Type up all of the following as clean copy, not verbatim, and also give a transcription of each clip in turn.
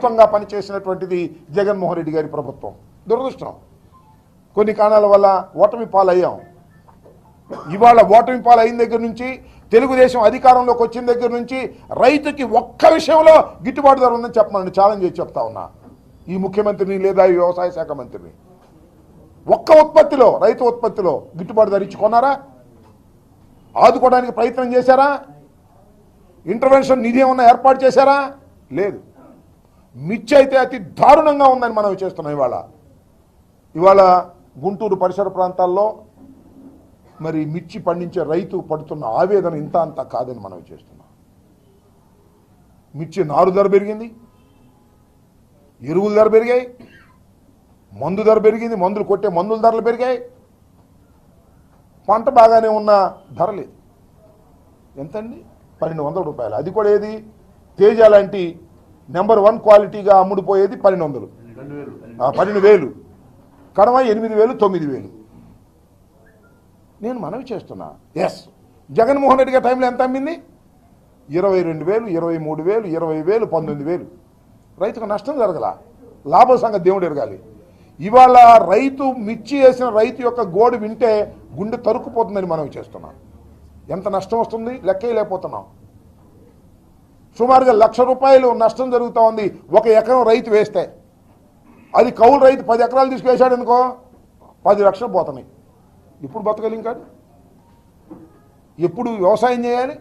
వాస్తవంగా పనిచేసినటువంటిది జగన్మోహన్ రెడ్డి గారి ప్రభుత్వం. దురదృష్టం, కొన్ని కారణాల వల్ల ఓటమి పాలయ్యాం. ఇవాళ ఓటమి పాలైన దగ్గర నుంచి, తెలుగుదేశం అధికారంలోకి వచ్చిన దగ్గర నుంచి రైతుకి ఒక్క విషయంలో గిట్టుబాటు ధర ఉందని చెప్పమని ఛాలెంజ్ చేసి చెప్తా ఉన్నా ఈ ముఖ్యమంత్రిని లేదా ఈ వ్యవసాయ శాఖ మంత్రిని. ఒక్క ఉత్పత్తిలో, రైతు ఉత్పత్తిలో గిట్టుబాటు ధర ఇచ్చి కొన్నారా? ఆదుకోవడానికి ప్రయత్నం చేశారా? ఇంటర్వెన్షన్ నిధి ఏమన్నా ఏర్పాటు చేశారా? లేదు. మిర్చి అయితే అతి దారుణంగా ఉందని మనం చేస్తున్నాం. ఇవాళ గుంటూరు పరిసర ప్రాంతాల్లో మరి మిర్చి పండించే రైతు పడుతున్న ఆవేదన ఇంత అంత కాదని మనం చేస్తున్నాం. మిర్చి నారు ధర పెరిగింది, ఎరువుల ధర పెరిగాయి, మందు ధర పెరిగింది, మందులు కొట్టే మందుల ధరలు పెరిగాయి. పంట బాగానే ఉన్న ధర లేదు. ఎంతండి? 1200 రూపాయలు. అది కూడా ఏది? తేజ లాంటి నెంబర్ 1 క్వాలిటీగా అమ్ముడుపోయేది 1200, 12,000. కడవ 8,000, 9,000. నేను మనవి చేస్తున్నా. ఎస్, జగన్మోహన్ రెడ్డి గారి టైంలో ఎంత అమ్మింది? 22,000, 23,000, 20,000, 19,000. రైతుకు నష్టం జరగల, లాభం సంగతి దేవుడు ఎరగాలి. ఇవాళ రైతు మిర్చి వేసిన రైతు యొక్క గోడు వింటే గుండె తరుక్కుపోతుందని మనవి చేస్తున్నాం. ఎంత నష్టం వస్తుంది లెక్కేయలేకపోతున్నాం. సుమారుగా 1,00,000 రూపాయలు నష్టం జరుగుతూ ఉంది ఒక ఎకరం రైతు వేస్తే. అది కౌలు రైతు 10 ఎకరాలు తీసుకువేశాడు అనుకో, 10 లక్షలు పోతున్నాయి. ఇప్పుడు బతకలేం కాదు, ఎప్పుడు వ్యవసాయం చేయాలి?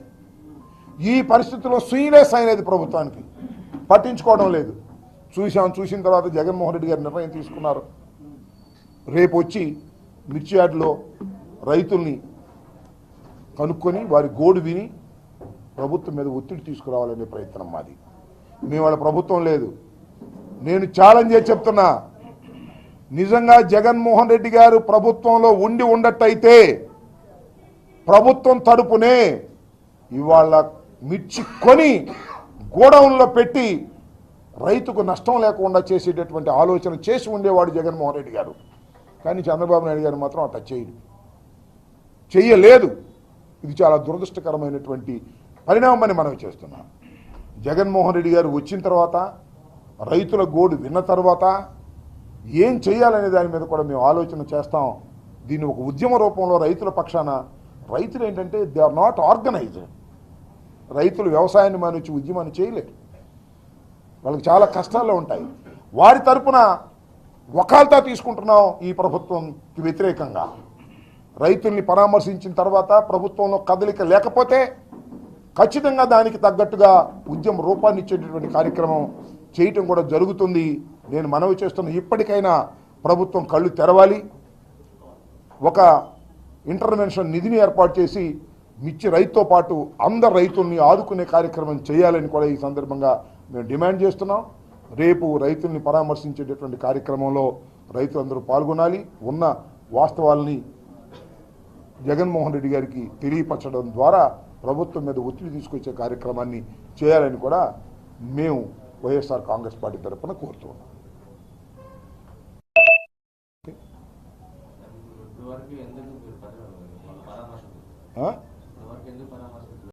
ఈ పరిస్థితుల్లో సీరియస్ అయినది ప్రభుత్వానికి, పట్టించుకోవడం లేదు. చూసిన తర్వాత జగన్మోహన్ రెడ్డి గారు నిర్ణయం తీసుకున్నారు. రేపు వచ్చి మిర్చి యార్డులో రైతుల్ని కనుక్కొని వారి గోడు విని ప్రభుత్వం మీద ఒత్తిడి తీసుకురావాలనే ప్రయత్నం మాది. మేము వాళ్ళ ప్రభుత్వం లేదు. నేను ఛాలెంజ్ చేసి చెప్తున్నా, నిజంగా జగన్మోహన్ రెడ్డి గారు ప్రభుత్వంలో ఉండట్టయితే ప్రభుత్వం తరపునే ఇవాళ మిర్చి కొని గోడౌన్లో పెట్టి రైతుకు నష్టం లేకుండా చేసేటటువంటి ఆలోచన చేసి ఉండేవాడు జగన్మోహన్ రెడ్డి గారు. కానీ చంద్రబాబు నాయుడు గారు మాత్రం అట్లా చెయ్యలేదు. ఇది చాలా దురదృష్టకరమైనటువంటి పరిణామమని మనం చేస్తున్నాం. జగన్మోహన్ రెడ్డి గారు వచ్చిన తర్వాత, రైతుల గోడు విన్న తర్వాత ఏం చేయాలనే దాని మీద కూడా మేము ఆలోచన చేస్తాం. దీన్ని ఒక ఉద్యమ రూపంలో రైతుల పక్షాన, రైతులు ఏంటంటే దే ఆర్ నాట్ ఆర్గనైజ్డ్. రైతులు వ్యవసాయాన్ని మానించి ఉద్యమాన్ని చేయలేరు, వాళ్ళకి చాలా కష్టాల్లో ఉంటాయి. వారి తరపున వకాల్తా తీసుకుంటున్నాం ఈ ప్రభుత్వంకి వ్యతిరేకంగా. రైతుల్ని పరామర్శించిన తర్వాత ప్రభుత్వంలో కదలిక లేకపోతే ఖచ్చితంగా దానికి తగ్గట్టుగా ఉద్యమ రూపాన్ని ఇచ్చేటటువంటి కార్యక్రమం చేయటం కూడా జరుగుతుంది. నేను మనవి చేస్తున్న, ఇప్పటికైనా ప్రభుత్వం కళ్ళు తెరవాలి. ఒక ఇంటర్వెన్షన్ నిధిని ఏర్పాటు చేసి మిర్చి రైతుతో పాటు అందరు రైతుల్ని ఆదుకునే కార్యక్రమం చేయాలని కూడా ఈ సందర్భంగా మేము డిమాండ్ చేస్తున్నాం. రేపు రైతుల్ని పరామర్శించేటటువంటి కార్యక్రమంలో రైతులందరూ పాల్గొనాలి. ఉన్న వాస్తవాల్ని జగన్మోహన్ రెడ్డి గారికి తెలియపరచడం ద్వారా ప్రభుత్వం మీద ఒత్తిడి తీసుకొచ్చే కార్యక్రమాన్ని చేయాలని కూడా మేము వైఎస్ఆర్ కాంగ్రెస్ పార్టీ తరఫున కోరుతున్నాం.